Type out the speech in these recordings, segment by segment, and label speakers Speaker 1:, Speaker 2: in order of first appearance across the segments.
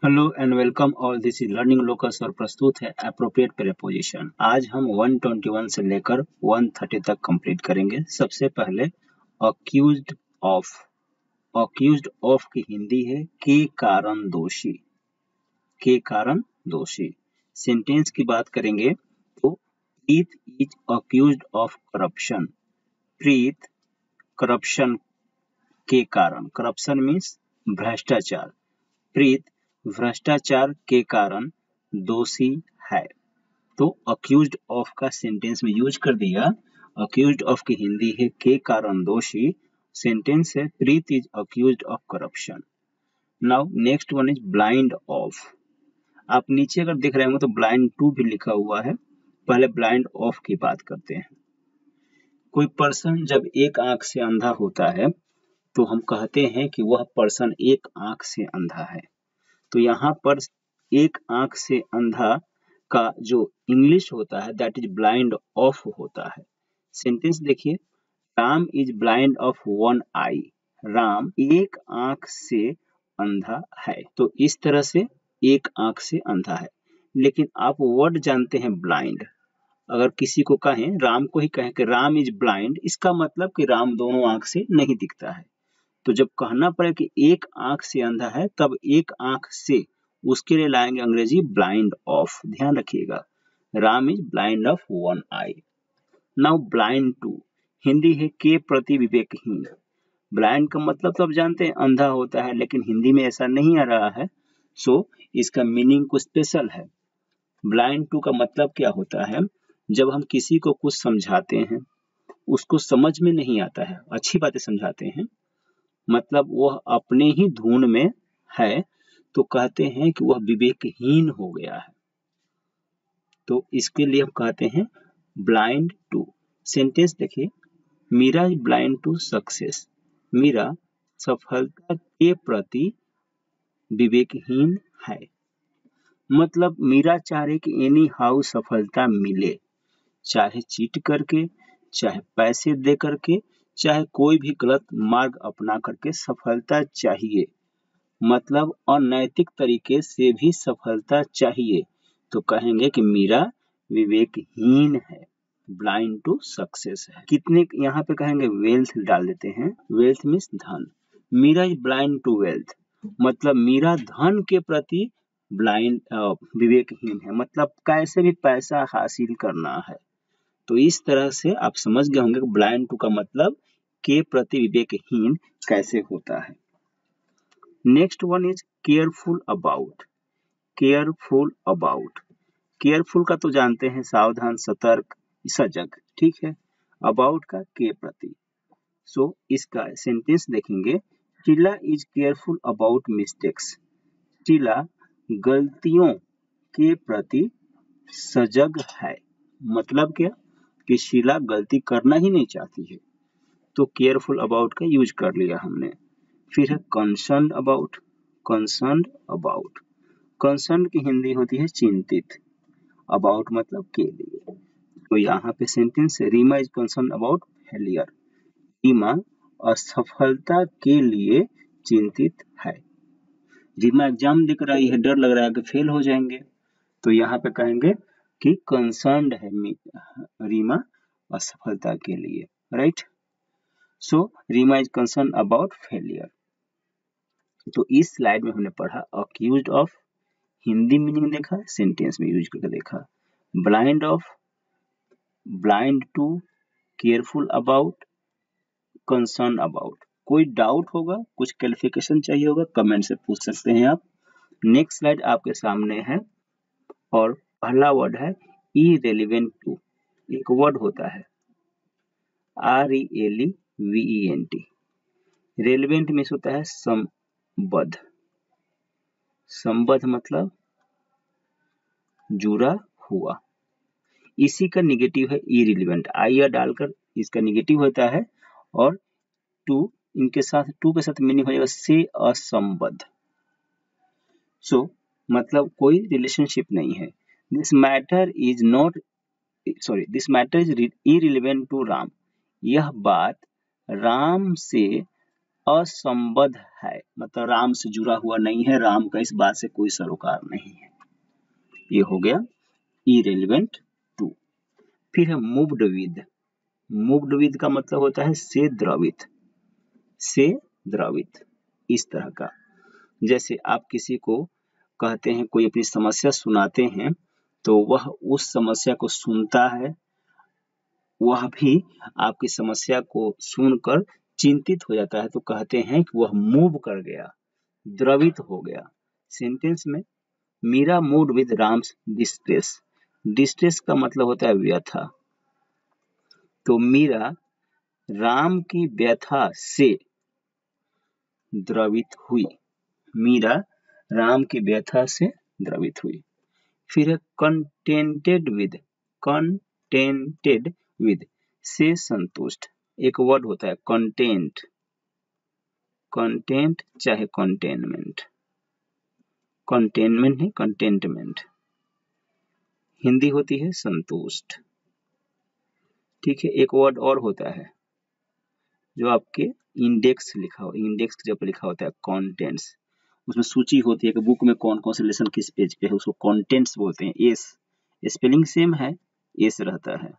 Speaker 1: Hello and welcome all. This is learning locus और प्रस्तुत है एप्रोप्रिएट प्रीपोजिशन। आज हम 121 से लेकर 130 तक कंप्लीट करेंगे। सबसे पहले अक्यूज्ड ऑफ। अक्यूज्ड ऑफ की हिंदी है के कारण दोषी। के कारण दोषी। सेंटेंस की बात करेंगे तो Preet is accused of corruption. Preet corruption के कारण, करप्शन मीन्स भ्रष्टाचार, प्रीत भ्रष्टाचार के कारण दोषी है। तो अक्यूज्ड ऑफ का सेंटेंस में यूज कर दिया। अक्यूज्ड ऑफ की हिंदी है के कारण दोषी। सेंटेंस है Preet is accused of corruption. Now next one is blind of. आप नीचे अगर देख रहे होंगे तो ब्लाइंड टू भी लिखा हुआ है। पहले ब्लाइंड ऑफ की बात करते हैं। कोई पर्सन जब एक आंख से अंधा होता है तो हम कहते हैं कि वह पर्सन एक आंख से अंधा है। तो यहाँ पर एक आंख से अंधा का जो इंग्लिश होता है दैट इज ब्लाइंड ऑफ होता है। सेंटेंस देखिए, Ram is blind of one eye. Ram एक आंख से अंधा है। तो इस तरह से एक आंख से अंधा है। लेकिन आप वर्ड जानते हैं ब्लाइंड। अगर किसी को कहें, राम को ही कहें कि राम इज ब्लाइंड, इसका मतलब कि राम दोनों आंख से नहीं दिखता है। तो जब कहना पड़े कि एक आंख से अंधा है तब एक आंख से उसके लिए लाएंगे अंग्रेजी ब्लाइंड ऑफ। ध्यान रखिएगा, Ram is blind of one eye. Now blind to, Hindi है के प्रति विवेकहीन। ब्लाइंड का मतलब तो आप जानते हैं अंधा होता है, लेकिन हिंदी में ऐसा नहीं आ रहा है। सो इसका मीनिंग कुछ स्पेशल है। ब्लाइंड टू का मतलब क्या होता है, जब हम किसी को कुछ समझाते हैं, उसको समझ में नहीं आता है, अच्छी बातें समझाते हैं, मतलब वह अपने ही धुन में है, तो कहते हैं कि वह विवेकहीन हो गया है। तो इसके लिए हम कहते हैं ब्लाइंड टू। सेंटेंस देखिए, Meera is blind to success. Meera सफलता के प्रति विवेकहीन है। मतलब मीरा चाह रही कि एनी हाउ सफलता मिले, चाहे चीट करके, चाहे पैसे दे करके, चाहे कोई भी गलत मार्ग अपना करके सफलता चाहिए। मतलब अनैतिक तरीके से भी सफलता चाहिए। तो कहेंगे कि मीरा विवेकहीन है, ब्लाइंड टू सक्सेस है। कितने यहाँ पे कहेंगे वेल्थ डाल देते हैं। वेल्थ मीन्स धन। Meera is blind to wealth, मतलब मीरा धन के प्रति ब्लाइंड विवेकहीन है, मतलब कैसे भी पैसा हासिल करना है। तो इस तरह से आप समझ गए होंगे कि ब्लाइंड टू का मतलब के प्रति विवेकहीन कैसे होता है। Next one is careful about. Careful about, careful का तो जानते हैं सावधान, सतर्क, सजग, ठीक है। अबाउट का के प्रति। सो इसका सेंटेंस देखेंगे, Sheela is careful about mistakes. Sheela गलतियों के प्रति सजग है। मतलब क्या कि शीला गलती करना ही नहीं चाहती है, तो केयरफुल अबाउट का यूज कर लिया हमने। फिर है concerned about. Concerned about, concerned की हिंदी होती है चिंतित, अबाउट मतलब के लिए। तो यहाँ पे सेंटेंस है, Reema is concerned about failure. Reema असफलता के लिए चिंतित है। रीमा एग्जाम देकर रही है, डर लग रहा है कि फेल हो जाएंगे, तो यहाँ पे कहेंगे कि कंसर्न्ड है रीमा असफलता के लिए, right. So Reema is concerned about failure. तो इस स्लाइड में हमने पढ़ा अक्यूज्ड ऑफ, हिंदी मीनिंग देखा, सेंटेंस में यूज करके देखा। Blind of, blind to, careful about, concern about. कोई डाउट होगा, कुछ क्लैरिफिकेशन चाहिए होगा, कमेंट से पूछ सकते हैं आप। नेक्स्ट स्लाइड आपके सामने है और पहला वर्ड है इरेलीवेंट टू। एक वर्ड होता है RELEVENT। रेलिवेंट मीन्स होता है संबद्ध। संबद्ध मतलब जुड़ा हुआ। इसी का निगेटिव है इरिलीवेंट। आई डालकर इसका निगेटिव होता है, और टू इनके साथ, टू के साथ मीनिंग हो जाएगा से असंबद्ध। सो मतलब कोई रिलेशनशिप नहीं है। This matter is not, sorry, this matter is irrelevant to Ram. यह बात राम से असंबद्ध है, मतलब राम से जुड़ा हुआ नहीं है, राम का इस बात से कोई सरोकार नहीं है। ये हो गया irrelevant to। फिर है मूव्ड विद। मूव्ड विद का मतलब होता है से द्रवित, से द्रवित, इस तरह का। जैसे आप किसी को कहते हैं, कोई अपनी समस्या सुनाते हैं, तो वह उस समस्या को सुनता है, वह भी आपकी समस्या को सुनकर चिंतित हो जाता है, तो कहते हैं कि वह मूव कर गया, द्रवित हो गया। सेंटेंस में Meera moved with Ram's distress. Distress का मतलब होता है व्यथा, तो मीरा राम की व्यथा से द्रवित हुई। मीरा राम की व्यथा से द्रवित हुई। फिर है कंटेंटेड विद। कंटेंटेड विद से संतुष्ट। एक वर्ड होता है कंटेंट, कंटेंट चाहे कंटेनमेंट, कंटेनमेंट नहीं कंटेंटमेंट। हिंदी होती है संतुष्ट। ठीक है, एक वर्ड और होता है जो आपके इंडेक्स लिखा हो, इंडेक्स जब लिखा होता है कंटेंट्स, उसमें सूची होती है कि बुक में कौन कौन से लेसन किस पेज पे है, उसको कंटेंट्स बोलते हैं। एस स्पेलिंग सेम है, एस रहता है।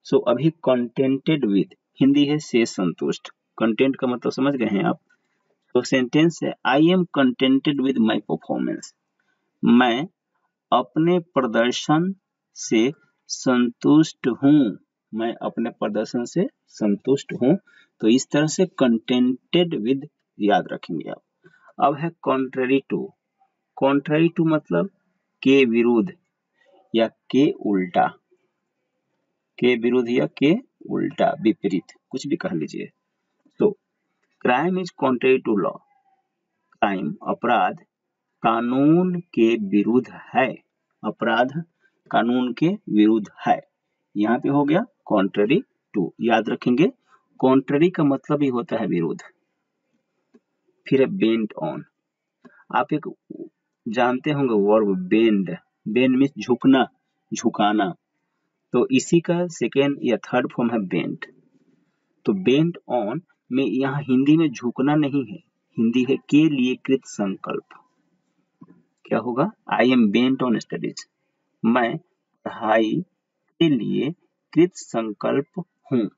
Speaker 1: सो अभी कंटेंटेड विद हिंदी है से संतुष्ट। कंटेंट का मतलब समझ गए हैं आप। तो सेंटेंस है I am contented with my performance. मैं अपने प्रदर्शन से संतुष्ट हूँ, मैं अपने प्रदर्शन से संतुष्ट हूँ। तो इस तरह से कंटेंटेड विद याद रखेंगे आप। अब है कॉन्ट्ररी टू। कॉन्ट्ररी टू मतलब के विरुद्ध या के उल्टा, के विरुद्ध या के उल्टा, विपरीत, कुछ भी कह लीजिए। तो crime is contrary to law. Crime अपराध कानून के विरुद्ध है, अपराध कानून के विरुद्ध है। यहाँ पे हो गया कॉन्ट्ररी टू, याद रखेंगे। कॉन्ट्ररी का मतलब ही होता है विरुद्ध। फिर है बेंट ऑन। आप एक जानते होंगे वर्ब बेंड। बेंड मीन्स झुकना, झुकाना। तो इसी का सेकेंड या थर्ड फॉर्म है बेंट। तो बेंट ऑन में यहाँ हिंदी में झुकना नहीं है, हिंदी है के लिए कृत संकल्प। क्या होगा? I am bent on studies. मैं पढ़ाई के लिए कृत संकल्प हूँ।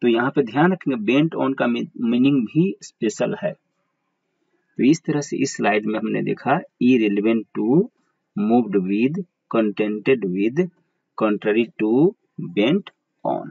Speaker 1: तो यहाँ पे ध्यान रखेंगे बेंट ऑन का मीनिंग भी स्पेशल है। तो इस तरह से इस स्लाइड में हमने देखा irrelevant to, moved with, contented with, contrary to, bent on।